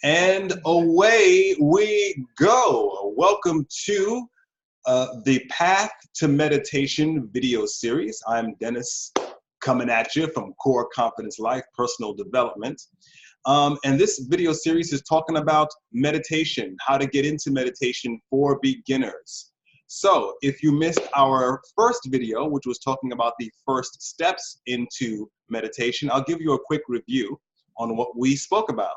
And away we go. Welcome to the Path to Meditation video series. I'm Dennis, coming at you from Core Confidence Life Personal Development. And this video series is talking about meditation, how to get into meditation for beginners. So if you missed our first video, which was talking about the first steps into meditation, I'll give you a quick review on what we spoke about.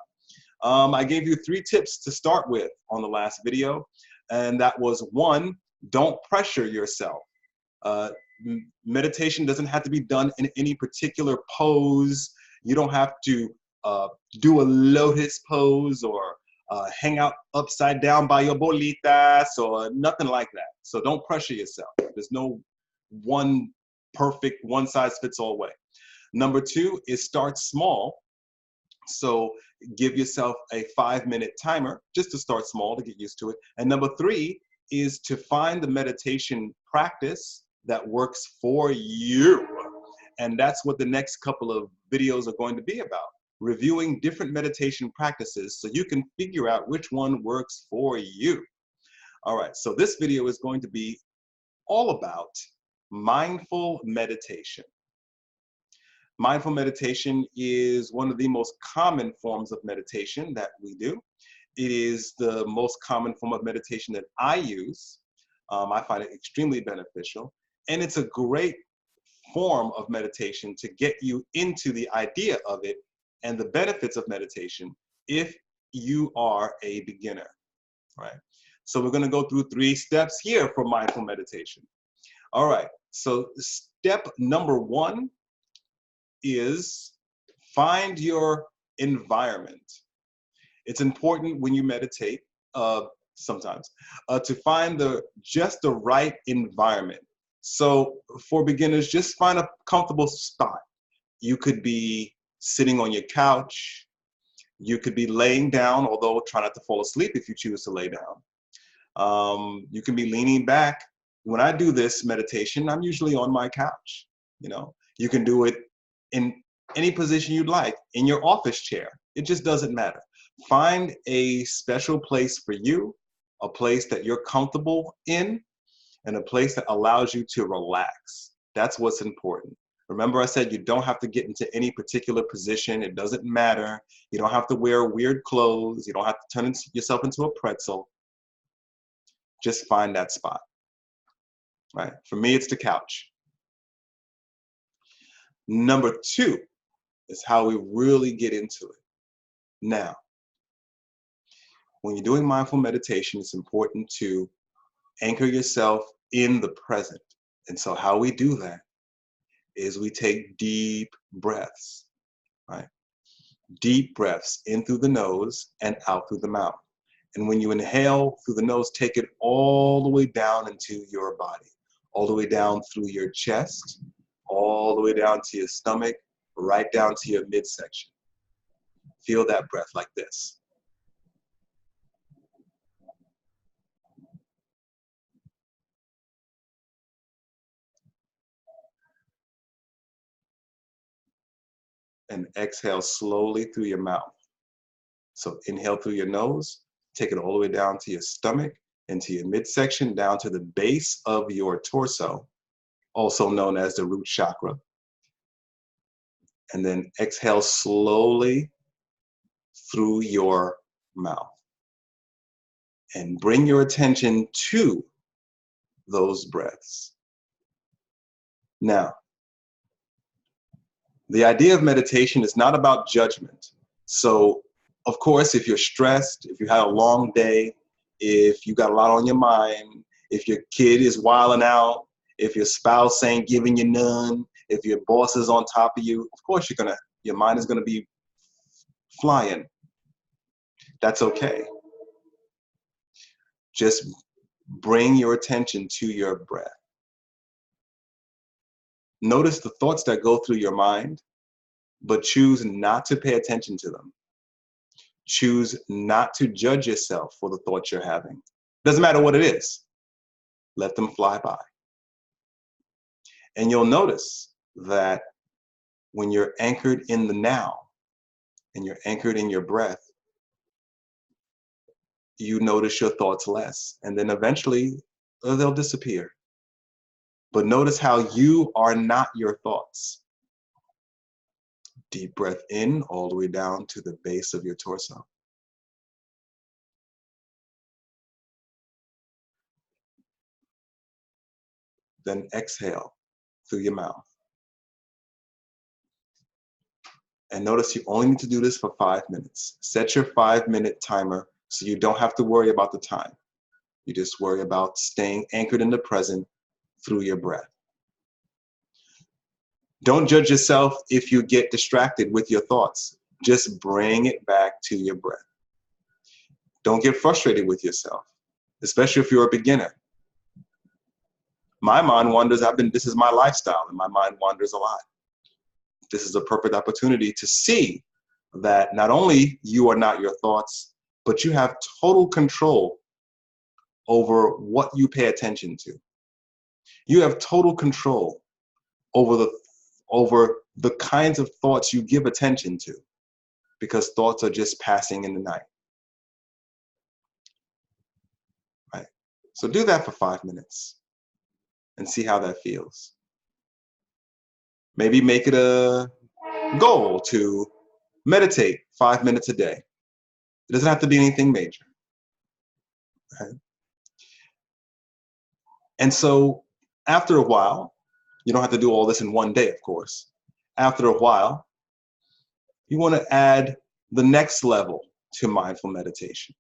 I gave you 3 tips to start with on the last video, and that was 1, don't pressure yourself. Meditation doesn't have to be done in any particular pose. You don't have to do a lotus pose or hang out upside down by your bolitas or nothing like that. So don't pressure yourself. There's no one perfect one-size-fits-all way. Number 2 is start small. So give yourself a 5-minute timer just to start small to get used to it. And number 3 is to find the meditation practice that works for you. And that's what the next couple of videos are going to be about, reviewing different meditation practices so you can figure out which one works for you. All right, so this video is going to be all about mindful meditation. Mindful meditation is one of the most common forms of meditation that we do. It is the most common form of meditation that I use. I find it extremely beneficial. And it's a great form of meditation to get you into the idea of it and the benefits of meditation if you are a beginner, right? So we're going to go through 3 steps here for mindful meditation. All right, so step number 1 is find your environment. It's important when you meditate sometimes to find just the right environment. So for beginners, just find a comfortable spot. You could be sitting on your couch. You could be laying down, although try not to fall asleep if you choose to lay down. You can be leaning back. When I do this meditation, I'm usually on my couch. You can do it in any position you'd like, in your office chair. It just doesn't matter. Find a special place for you, a place that you're comfortable in, and a place that allows you to relax. That's what's important. Remember I said you don't have to get into any particular position. It doesn't matter. You don't have to wear weird clothes. You don't have to turn yourself into a pretzel. Just find that spot, right? For me, it's the couch. Number 2 is how we really get into it. Now, when you're doing mindful meditation, it's important to anchor yourself in the present. And so how we do that is we take deep breaths, right? Deep breaths in through the nose and out through the mouth. And when you inhale through the nose, take it all the way down into your body, all the way down through your chest, all the way down to your stomach, right down to your midsection. Feel that breath like this. And exhale slowly through your mouth. So inhale through your nose, take it all the way down to your stomach, into your midsection, down to the base of your torso, also known as the root chakra. And then exhale slowly through your mouth. And bring your attention to those breaths. Now, the idea of meditation is not about judgment. So, of course, if you're stressed, if you had a long day, if you got a lot on your mind, if your kid is wilding out, if your spouse ain't giving you none, if your boss is on top of you, of course your mind is gonna be flying. That's okay. Just bring your attention to your breath. Notice the thoughts that go through your mind, but choose not to pay attention to them. Choose not to judge yourself for the thoughts you're having. Doesn't matter what it is. Let them fly by. And you'll notice that when you're anchored in the now and you're anchored in your breath, you notice your thoughts less, and then eventually they'll disappear. But notice how you are not your thoughts. Deep breath in all the way down to the base of your torso. Then exhale through your mouth. And notice you only need to do this for 5 minutes. Set your 5-minute timer so you don't have to worry about the time. You just worry about staying anchored in the present through your breath. Don't judge yourself if you get distracted with your thoughts. Just bring it back to your breath. Don't get frustrated with yourself, especially if you're a beginner. My mind wanders. This is my lifestyle, and my mind wanders a lot. This is a perfect opportunity to see that not only you are not your thoughts, but you have total control over what you pay attention to. You have total control over the kinds of thoughts you give attention to, because thoughts are just passing in the night. Right? So do that for 5 minutes and see how that feels. Maybe make it a goal to meditate 5 minutes a day. It doesn't have to be anything major. Right? And so after a while, you don't have to do all this in one day, of course. After a while, you want to add the next level to mindful meditation.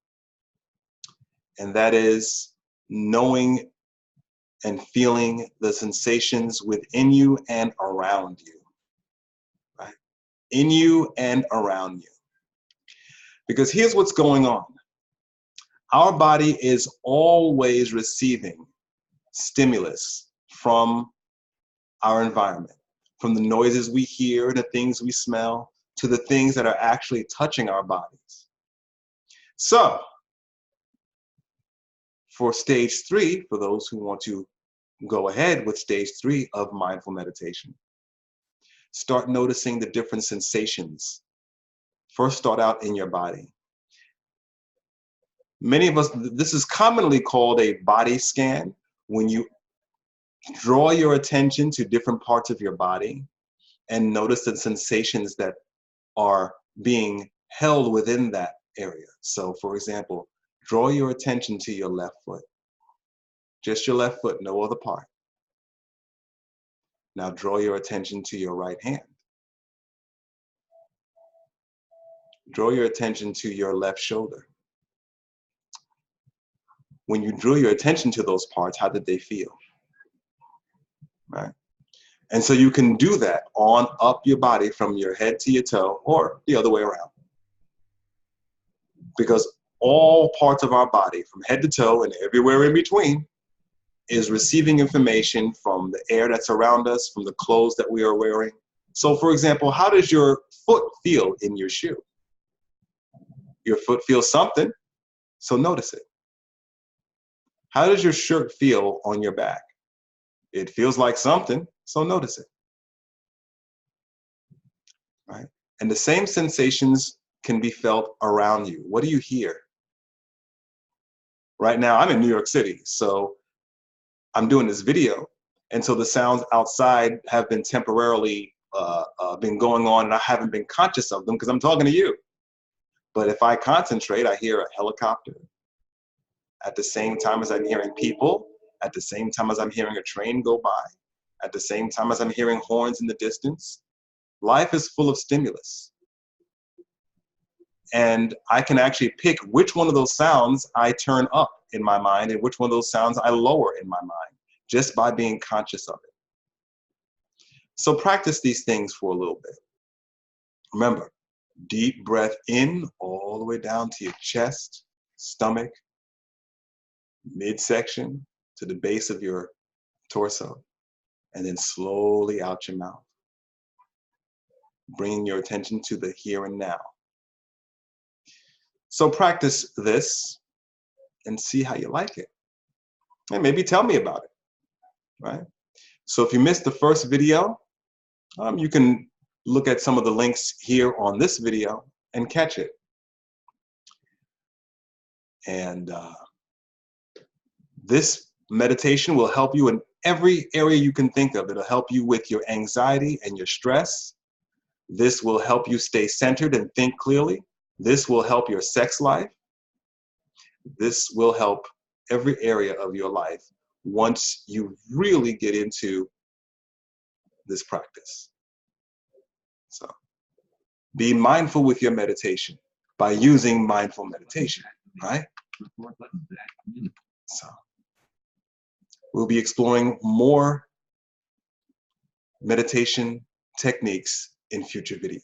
And that is knowing and feeling the sensations within you and around you. Right? In you and around you. Because here's what's going on. Our body is always receiving stimulus from our environment, from the noises we hear, the things we smell, to the things that are actually touching our bodies. So, for stage 3, for those who want to go ahead with stage 3 of mindful meditation, start noticing the different sensations. First, start out in your body. Many of us, this is commonly called a body scan, when you draw your attention to different parts of your body and notice the sensations that are being held within that area. So, for example, draw your attention to your left foot. Just your left foot, no other part. Now draw your attention to your right hand. Draw your attention to your left shoulder. When you drew your attention to those parts, how did they feel? Right? And so you can do that on up your body from your head to your toe, or the other way around. Because all parts of our body, from head to toe and everywhere in between, is receiving information from the air that's around us, from the clothes that we are wearing. So, for example, how does your foot feel in your shoe? Your foot feels something, so notice it. How does your shirt feel on your back? It feels like something, so notice it. Right? And the same sensations can be felt around you. What do you hear? Right now, I'm in New York City, so I'm doing this video, and so the sounds outside have been temporarily been going on, and I haven't been conscious of them because I'm talking to you. But if I concentrate, I hear a helicopter. At the same time as I'm hearing people, at the same time as I'm hearing a train go by, at the same time as I'm hearing horns in the distance, life is full of stimulus. And I can actually pick which one of those sounds I turn up in my mind and which one of those sounds I lower in my mind, just by being conscious of it. So practice these things for a little bit. Remember, deep breath in all the way down to your chest, stomach, midsection, to the base of your torso, and then slowly out your mouth. Bringing your attention to the here and now. So practice this and see how you like it. And maybe tell me about it, right? So if you missed the first video, you can look at some of the links here on this video and catch it. And this meditation will help you in every area you can think of. It'll help you with your anxiety and your stress. This will help you stay centered and think clearly. This will help your sex life. This will help every area of your life once you really get into this practice. So be mindful with your meditation by using mindful meditation, right? So we'll be exploring more meditation techniques in future videos.